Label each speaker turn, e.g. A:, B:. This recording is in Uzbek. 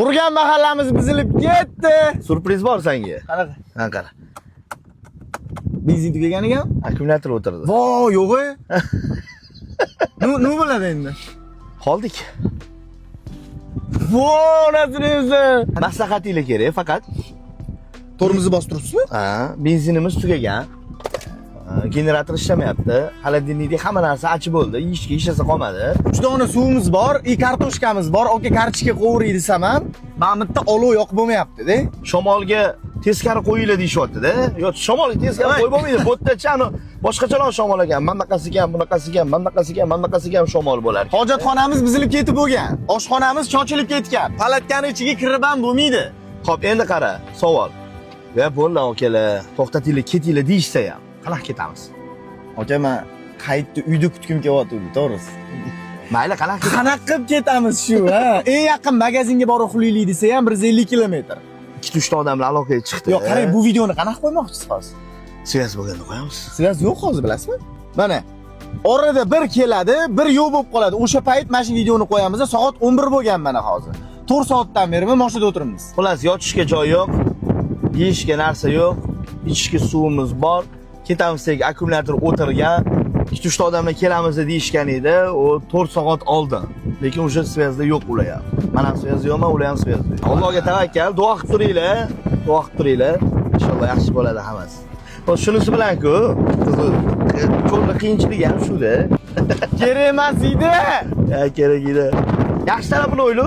A: Qurgan mahallamiz buzilib ketdi.
B: Surpriz bor senga.
A: Qanaqa?
B: Ha, qara.
A: Benzin tugagan ekan.
B: Akkumulyator o'tirdi.
A: Vo, yo'q-e. Nima bo'ladi endi?
B: Qoldik.
A: Vo, nasringizni.
B: Maslahatinglar kerak faqat.
A: Tormozni bosib turibsizmi?
B: Ha, benzinimiz tugagan. Generator ishlamayapti. Xolodilnikda hamma narsa achib bo'ldi. Yeyishga hech narsa qolmadi.
A: 3 dona suvimiz bor, kartoshkamiz bor. Aka kartoshka qovuray desam ham, mana bu yerda olov yoqib bo'lmayapti-da.
B: Shamolga teskari qo'yinglar deyishyapti-da. Yo, shamolga teskari qo'yib bo'lmaydi. Bu yerda boshqacharoq shamol ekan. Bunaqasi ekan, bunaqasi ekan, bunaqasi ekan, bunaqasi ekan shamol bo'lar.
A: Hojatxonamiz buzilib ketib bo'lgan. Oshxonamiz chochilib ketgan. Palatkani ichiga kirib ham bo'lmaydi.
B: Xo'p, endi qara, savol. Va bo'ldi akalar, to'xtatinglar, ketinglar deyishsa ham. Qanaqa ketamiz?
A: Aka, men qaytda uyda kutkim kelyapti, to'g'risi.
B: Mayli, qanaqa?
A: Qanaqa qilib ketamiz shu, ha? Eng yaqin magazinga borib uxlaylik desa ham 150 kilometr.
B: 2-3 ta odamlar aloqaga chiqdi.
A: Yo'q, qarang, bu videoni qanaqa qo'ymoqchisiz hozir?
B: Svязь bo'lganda qo'yamiz.
A: Svязь yo'q hozir, bilasizmi? Mana orada bir keladi, bir yo'q bo'lib qoladi. O'sha payt mana shu videoni qo'yamiz. Soat 11 bo'lgan mana hozir. 4 soatdan beri men mashinada o'tiribmiz.
B: Xullas, yotishga joy yo'q, yeyishga narsa yo'q, ichishga suvimiz bor. Ketamizda akkumulyator o'tirgan. 2-3 ta odamlar kelamiz deyishgan edi, u 4 soat oldin. Lekin o'sha svязьda yo'q ular ham. Men ham svязь yo'qman, ular ham svязь yo'q. Allohga tavakkal, duo qilib turinglar. Duo qilib turinglar. Inshaalloh yaxshi bo'ladi hammasi. Xo'p, shunisi bilan-ku, ko'pda qiyinchilik ham shu-da.
A: Kerak emas edi.
B: Ya, kerak edi. Yaxshi tarafini o'yla.